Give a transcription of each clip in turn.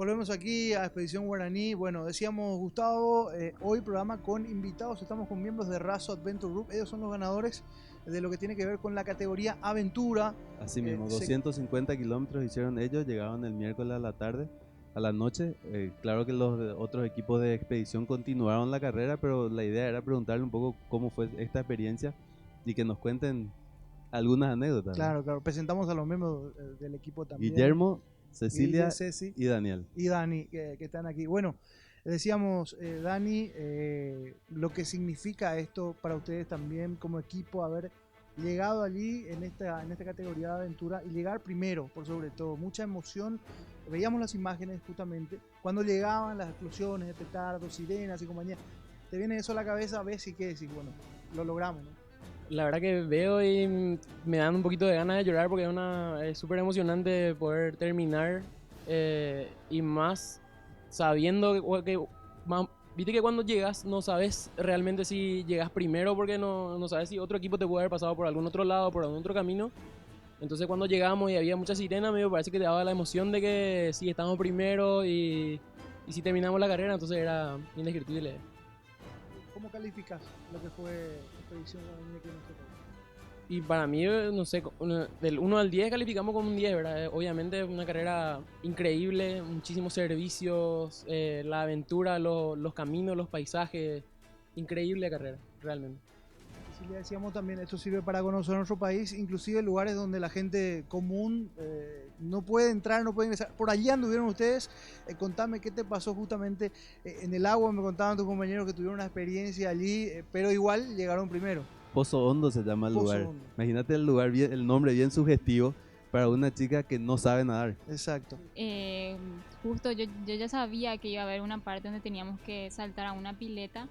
Volvemos aquí a Expedición Guaraní. Bueno, decíamos Gustavo, hoy programa con invitados, estamos con miembros de Razo Adventure Group. Ellos son los ganadores de lo que tiene que ver con la categoría Aventura. Así mismo, 250 kilómetros hicieron ellos, llegaron el miércoles a la tarde, a la noche. Claro que los otros equipos de expedición continuaron la carrera, pero la idea era preguntarle un poco cómo fue esta experiencia y que nos cuenten algunas anécdotas. Claro, claro. Presentamos a los miembros del equipo también. Guillermo, Cecilia Guille, Ceci, y Daniel. Y Dani, que están aquí. Bueno, decíamos, Dani, lo que significa esto para ustedes también como equipo, haber llegado allí en esta categoría de aventura y llegar primero, por sobre todo. Mucha emoción. Veíamos las imágenes justamente cuando llegaban las explosiones de petardos, sirenas y compañía. Te viene eso a la cabeza, ves y qué decís, bueno, lo logramos, ¿no? La verdad que veo y me dan un poquito de ganas de llorar porque es súper emocionante poder terminar y más sabiendo viste que cuando llegas no sabes realmente si llegas primero porque no sabes si otro equipo te puede haber pasado por algún otro lado, por algún otro camino. Entonces cuando llegamos y había mucha sirena, me parece que te daba la emoción de que sí, estamos primero y si terminamos la carrera, entonces era indescriptible. ¿Cómo calificas lo que fue Expedición Guaraní aquí en nuestro país? Y para mí, no sé, del 1 al 10 calificamos como un 10, ¿verdad? Obviamente es una carrera increíble, muchísimos servicios, la aventura, los caminos, los paisajes, increíble carrera, realmente. Si le decíamos también, esto sirve para conocer nuestro país, inclusive lugares donde la gente común no puede entrar, no puede ingresar. Por allí anduvieron ustedes. Contame qué te pasó justamente en el agua. Me contaban tus compañeros que tuvieron una experiencia allí, pero igual llegaron primero. Pozo Hondo se llama el Pozo lugar. Hondo. Imagínate el lugar, el nombre bien sugestivo para una chica que no sabe nadar. Exacto. Justo yo ya sabía que iba a haber una parte donde teníamos que saltar a una pileta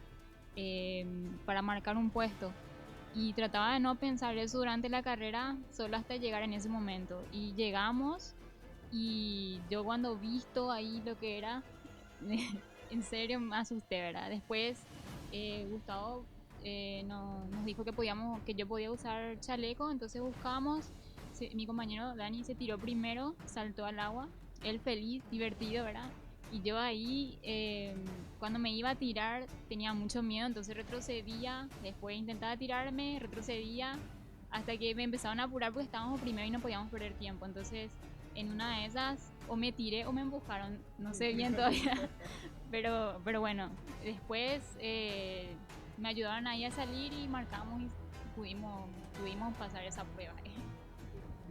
para marcar un puesto. Y trataba de no pensar eso durante la carrera, solo hasta llegar en ese momento. Y llegamos y yo cuando visto ahí lo que era, en serio me asusté, ¿verdad? Después Gustavo nos dijo que yo podía usar chaleco, entonces buscamos. Mi compañero Dani se tiró primero, saltó al agua, él feliz, divertido, ¿verdad? Y yo ahí, cuando me iba a tirar, tenía mucho miedo, entonces retrocedía, después intentaba tirarme, retrocedía, hasta que me empezaron a apurar porque estábamos primero y no podíamos perder tiempo. Entonces, en una de esas, o me tiré o me empujaron, no sé bien todavía, pero bueno, después me ayudaron ahí a salir y marcamos y pudimos pasar esa prueba.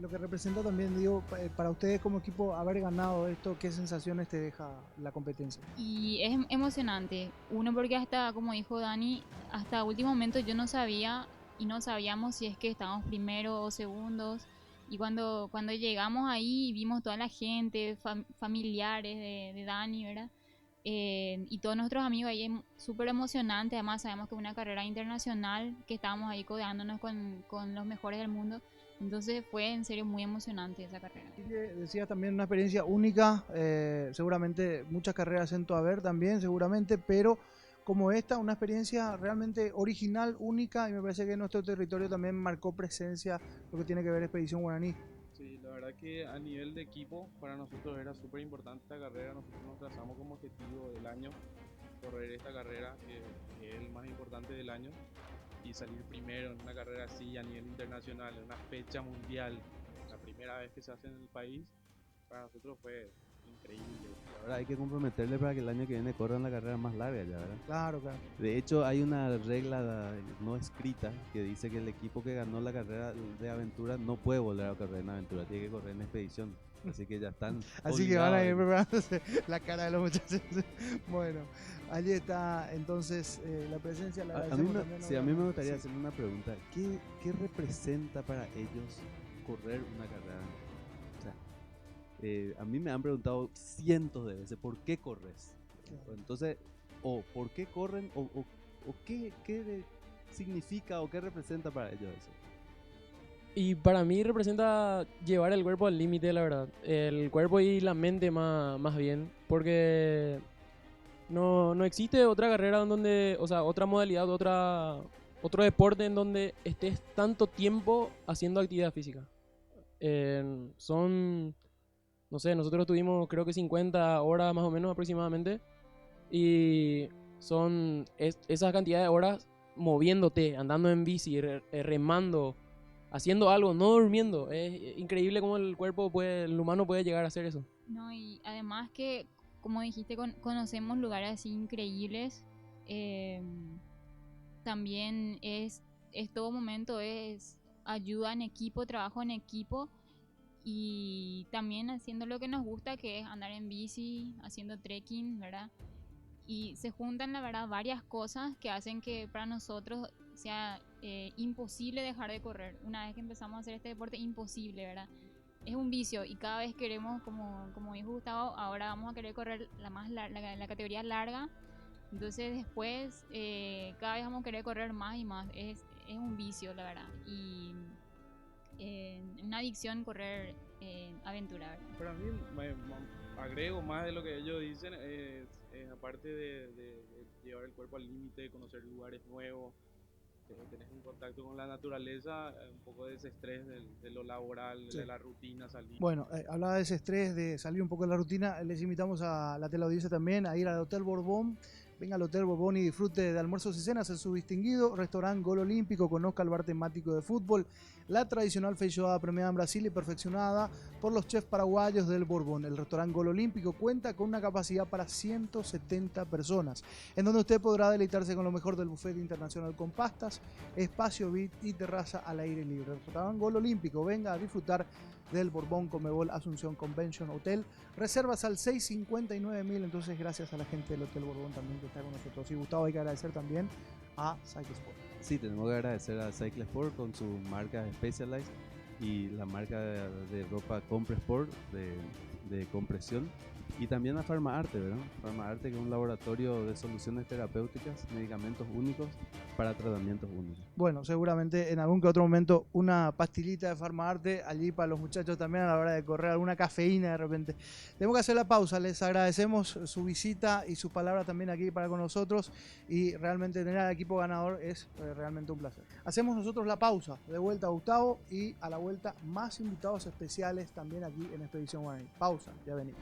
Lo que representa también, digo, para ustedes como equipo haber ganado esto, ¿qué sensaciones te deja la competencia? Y es emocionante. Uno, porque hasta, como dijo Dani, hasta último momento yo no sabía y no sabíamos si es que estábamos primeros o segundos. Y cuando llegamos ahí vimos toda la gente, familiares de Dani, ¿verdad? Y todos nuestros amigos ahí, súper emocionante. Además sabemos que es una carrera internacional, que estábamos ahí codeándonos con los mejores del mundo. Entonces fue en serio muy emocionante esa carrera. Decías también una experiencia única, seguramente muchas carreras en tu haber también, seguramente, pero como esta, una experiencia realmente original, única, y me parece que en nuestro territorio también marcó presencia lo que tiene que ver Expedición Guaraní. Sí, la verdad que a nivel de equipo para nosotros era súper importante esta carrera. Nosotros nos trazamos como objetivo del año correr esta carrera, que es el más importante del año, y salir primero en una carrera así a nivel internacional, en una fecha mundial, la primera vez que se hace en el país, para nosotros fue increíble. Ahora hay que comprometerle para que el año que viene corran la carrera más larga ya, ¿verdad? Claro, claro. De hecho, hay una regla no escrita que dice que el equipo que ganó la carrera de aventura no puede volver a correr en aventura, tiene que correr en expedición. Así que ya están. Así que van a ir preparándose la cara de los muchachos. Bueno, allí está entonces la presencia. La a mí me gustaría hacerle una pregunta. ¿Qué representa para ellos correr una carrera? O sea, a mí me han preguntado cientos de veces por qué corres. Claro. Entonces, o por qué corren, o qué significa o qué representa para ellos eso. Y para mí representa llevar el cuerpo al límite, la verdad. El cuerpo y la mente más bien. Porque no existe otra carrera en donde, o sea, otra modalidad, otro deporte en donde estés tanto tiempo haciendo actividad física. Son no sé, nosotros tuvimos creo que 50 horas más o menos aproximadamente. Y son esa cantidad de horas moviéndote, andando en bici, remando, haciendo algo, no durmiendo. Es increíble cómo el cuerpo puede, el humano puede llegar a hacer eso. No, y además que, como dijiste, conocemos lugares así increíbles. eh, También es todo momento, es ayuda en equipo, trabajo en equipo y también haciendo lo que nos gusta, que es andar en bici, haciendo trekking, ¿verdad? Y se juntan, la verdad, varias cosas que hacen que para nosotros sea imposible dejar de correr. Una vez que empezamos a hacer este deporte, imposible, ¿verdad? Es un vicio y cada vez queremos, como dijo Gustavo, ahora vamos a querer correr la categoría larga. Entonces después cada vez vamos a querer correr más y más. Es un vicio, la verdad. Y una adicción correr aventura, ¿verdad? Para mí, agrego más de lo que ellos dicen, aparte de llevar el cuerpo al límite, conocer lugares nuevos, tenés un contacto con la naturaleza, un poco de ese estrés de lo laboral, Sí. de la rutina, salir. Bueno, hablaba de ese estrés, de salir un poco de la rutina. Les invitamos a la teleaudiencia también a ir al Hotel Borbón. Venga al Hotel Borbón y disfrute de almuerzos y cenas en su distinguido restaurante Gol Olímpico. Conozca el bar temático de fútbol, la tradicional feijoada premiada en Brasil y perfeccionada por los chefs paraguayos del Borbón. El restaurante Gol Olímpico cuenta con una capacidad para 170 personas, en donde usted podrá deleitarse con lo mejor del buffet internacional con pastas, espacio VIP y terraza al aire libre. El restaurante Gol Olímpico, venga a disfrutar del Borbón Conmebol Asunción Convention Hotel. Reservas al 659.000. Entonces, gracias a la gente del Hotel Borbón también que está con nosotros. Y Gustavo, hay que agradecer también a Cyclesport. Sí, tenemos que agradecer a Cyclesport con su marca Specialized y la marca de ropa Compressport de compresión. Y también a Farmaarte, ¿verdad? Farmaarte, que es un laboratorio de soluciones terapéuticas, medicamentos únicos para tratamientos únicos. Bueno, seguramente en algún que otro momento una pastillita de Farmaarte allí para los muchachos también a la hora de correr, alguna cafeína de repente. Tenemos que hacer la pausa, les agradecemos su visita y sus palabras también aquí para con nosotros y realmente tener al equipo ganador es realmente un placer. Hacemos nosotros la pausa, de vuelta a Gustavo y a la vuelta más invitados especiales también aquí en Expedición Guaraní. Pausa, ya venimos.